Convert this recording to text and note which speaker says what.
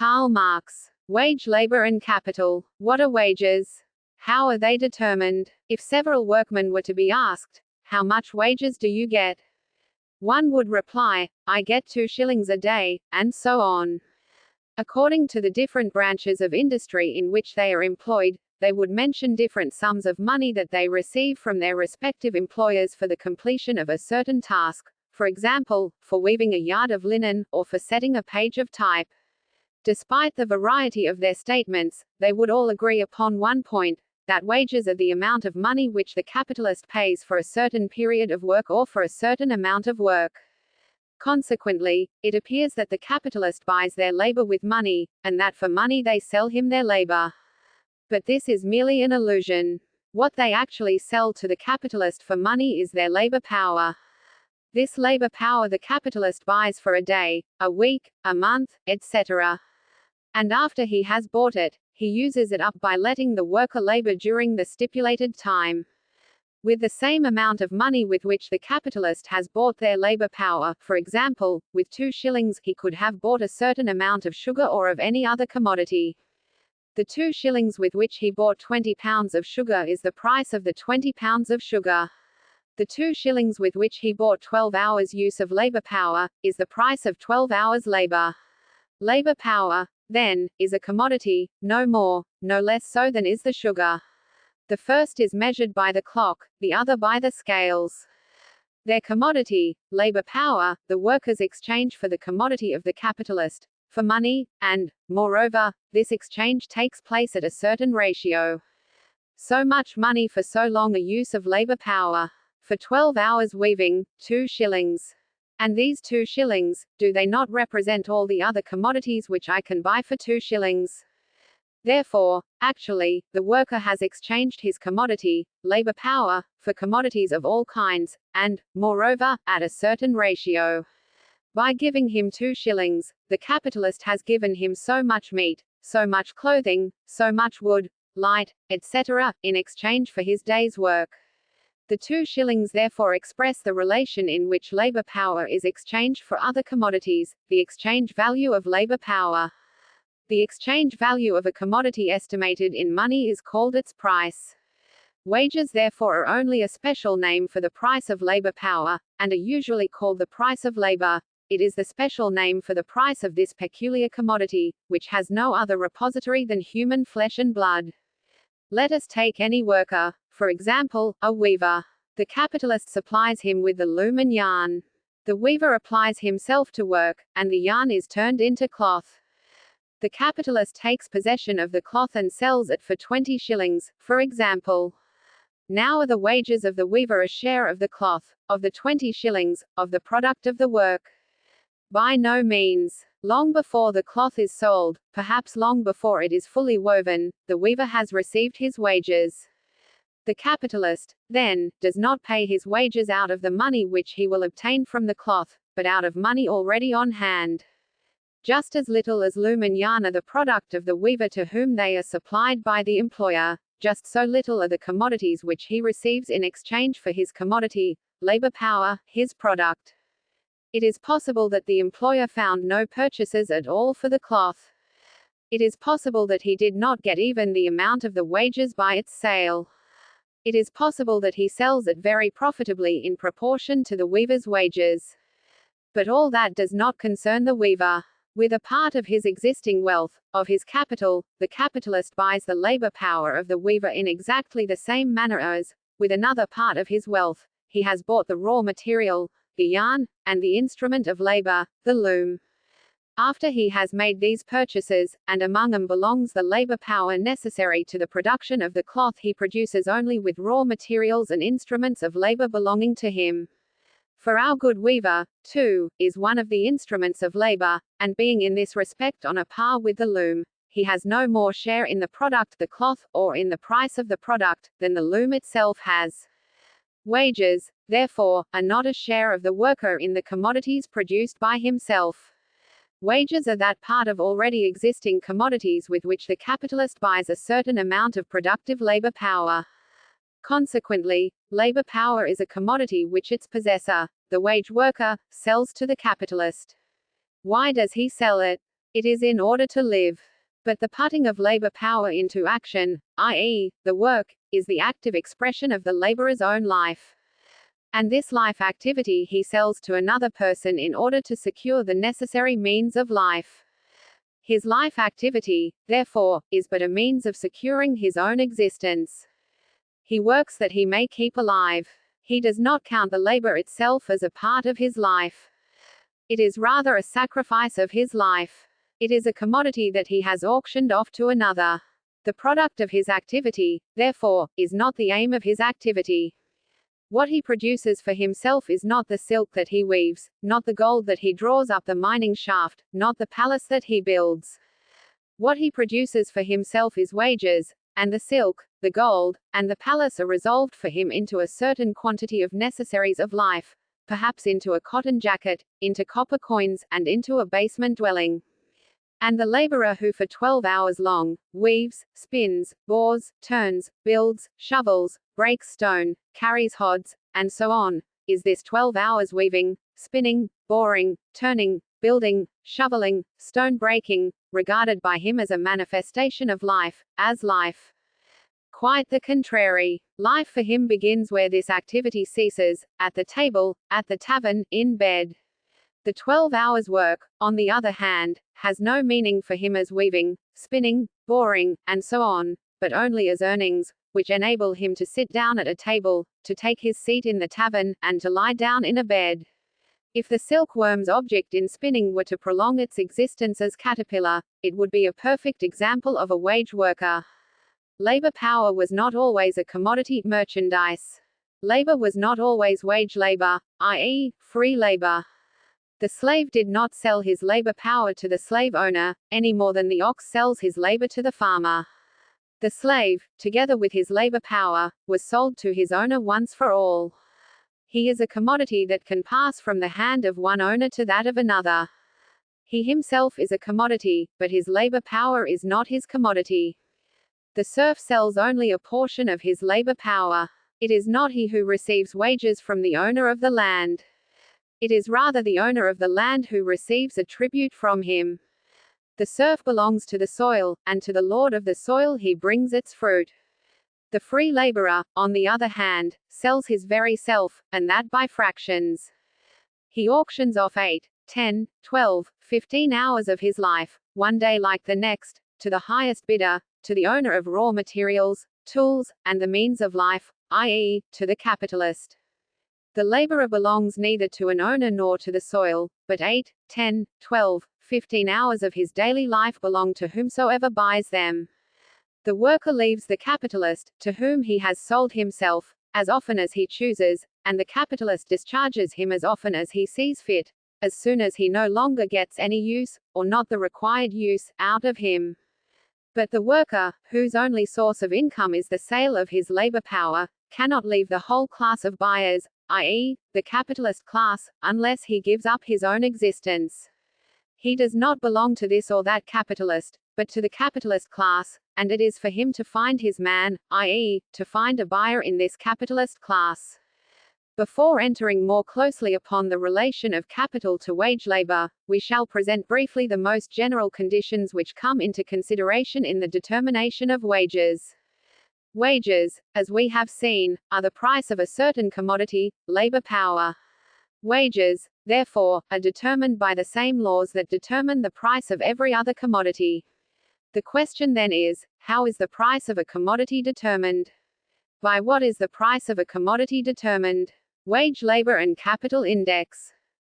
Speaker 1: Karl Marx. Wage labor and capital. What are wages? How are they determined? If several workmen were to be asked, how much wages do you get? One would reply, I get 2 shillings a day, and so on. According to the different branches of industry in which they are employed, they would mention different sums of money that they receive from their respective employers for the completion of a certain task, for example, for weaving a yard of linen, or for setting a page of type. Despite the variety of their statements, they would all agree upon one point, that wages are the amount of money which the capitalist pays for a certain period of work or for a certain amount of work. Consequently, it appears that the capitalist buys their labor with money, and that for money they sell him their labor. But this is merely an illusion. What they actually sell to the capitalist for money is their labor power. This labor power the capitalist buys for a day, a week, a month, etc. And after he has bought it, he uses it up by letting the worker labor during the stipulated time. With the same amount of money with which the capitalist has bought their labor power, for example, with 2 shillings, he could have bought a certain amount of sugar or of any other commodity. The 2 shillings with which he bought 20 pounds of sugar is the price of the 20 pounds of sugar. The 2 shillings with which he bought 12 hours use of labor power, is the price of 12 hours labor. Labor power, then, is a commodity, no more, no less so than is the sugar. The first is measured by the clock, the other by the scales. Their commodity, labor power, the workers exchange for the commodity of the capitalist, for money, and, moreover, this exchange takes place at a certain ratio. So much money for so long a use of labor power. For 12 hours weaving, 2 shillings. And these 2 shillings, do they not represent all the other commodities which I can buy for 2 shillings? Therefore, actually, the worker has exchanged his commodity, labor power, for commodities of all kinds, and, moreover, at a certain ratio. By giving him 2 shillings, the capitalist has given him so much meat, so much clothing, so much wood, light, etc., in exchange for his day's work. The 2 shillings therefore express the relation in which labor power is exchanged for other commodities, the exchange value of labor power. The exchange value of a commodity estimated in money is called its price. Wages therefore are only a special name for the price of labor power, and are usually called the price of labor. It is the special name for the price of this peculiar commodity, which has no other repository than human flesh and blood. Let us take any worker, for example, a weaver. The capitalist supplies him with the loom and yarn. The weaver applies himself to work, and the yarn is turned into cloth. The capitalist takes possession of the cloth and sells it for 20 shillings, for example. Now are the wages of the weaver a share of the cloth, of the 20 shillings, of the product of the work? By no means. Long before the cloth is sold, perhaps long before it is fully woven, the weaver has received his wages. The capitalist, then, does not pay his wages out of the money which he will obtain from the cloth, but out of money already on hand. Just as little as loom and yarn are the product of the weaver to whom they are supplied by the employer, just so little are the commodities which he receives in exchange for his commodity, labor power, his product. It is possible that the employer found no purchasers at all for the cloth. It is possible that he did not get even the amount of the wages by its sale. It is possible that he sells it very profitably in proportion to the weaver's wages. But all that does not concern the weaver. With a part of his existing wealth, of his capital, the capitalist buys the labor power of the weaver in exactly the same manner as, with another part of his wealth, he has bought the raw material, the yarn, and the instrument of labor, the loom. After he has made these purchases, and among them belongs the labor power necessary to the production of the cloth he produces only with raw materials and instruments of labor belonging to him. For our good weaver, too, is one of the instruments of labor, and being in this respect on a par with the loom, he has no more share in the product the cloth, or in the price of the product, than the loom itself has. Wages, therefore, are not a share of the worker in the commodities produced by himself. Wages are that part of already existing commodities with which the capitalist buys a certain amount of productive labor power. Consequently, labor power is a commodity which its possessor, the wage worker, sells to the capitalist. Why does he sell it? It is in order to live. But the putting of labor power into action, i.e., the work, is the active expression of the laborer's own life. And this life activity he sells to another person in order to secure the necessary means of life. His life activity, therefore, is but a means of securing his own existence. He works that he may keep alive. He does not count the labor itself as a part of his life. It is rather a sacrifice of his life. It is a commodity that he has auctioned off to another. The product of his activity, therefore, is not the aim of his activity. What he produces for himself is not the silk that he weaves, not the gold that he draws up the mining shaft, not the palace that he builds. What he produces for himself is wages, and the silk, the gold, and the palace are resolved for him into a certain quantity of necessaries of life, perhaps into a cotton jacket, into copper coins, and into a basement dwelling. And the laborer who for 12 hours long weaves, spins, bores, turns, builds, shovels, breaks stone, carries hods, and so on, is this 12 hours weaving, spinning, boring, turning, building, shoveling, stone breaking, regarded by him as a manifestation of life, as life. Quite the contrary. Life for him begins where this activity ceases, at the table, at the tavern, in bed. The 12 hours' work, on the other hand, has no meaning for him as weaving, spinning, boring, and so on, but only as earnings, which enable him to sit down at a table, to take his seat in the tavern, and to lie down in a bed. If the silkworm's object in spinning were to prolong its existence as caterpillar, it would be a perfect example of a wage worker. Labor power was not always a commodity merchandise. Labor was not always wage labor, i.e., free labor. The slave did not sell his labor power to the slave owner, any more than the ox sells his labor to the farmer. The slave, together with his labor power, was sold to his owner once for all. He is a commodity that can pass from the hand of one owner to that of another. He himself is a commodity, but his labor power is not his commodity. The serf sells only a portion of his labor power. It is not he who receives wages from the owner of the land. It is rather the owner of the land who receives a tribute from him. The serf belongs to the soil, and to the lord of the soil he brings its fruit. The free laborer, on the other hand, sells his very self, and that by fractions. He auctions off 8, 10, 12, 15 hours of his life, one day like the next, to the highest bidder, to the owner of raw materials, tools, and the means of life, i.e., to the capitalist. The laborer belongs neither to an owner nor to the soil, but 8, 10, 12, 15 hours of his daily life belong to whomsoever buys them. The worker leaves the capitalist, to whom he has sold himself, as often as he chooses, and the capitalist discharges him as often as he sees fit, as soon as he no longer gets any use, or not the required use, out of him. But the worker, whose only source of income is the sale of his labor power, cannot leave the whole class of buyers, i.e., the capitalist class, unless he gives up his own existence. He does not belong to this or that capitalist, but to the capitalist class, and it is for him to find his man, i.e., to find a buyer in this capitalist class. Before entering more closely upon the relation of capital to wage labor, we shall present briefly the most general conditions which come into consideration in the determination of wages. Wages, as we have seen, are the price of a certain commodity, labor power. Wages, therefore, are determined by the same laws that determine the price of every other commodity. The question then is, how is the price of a commodity determined? By what is the price of a commodity determined? Wage labor and capital index.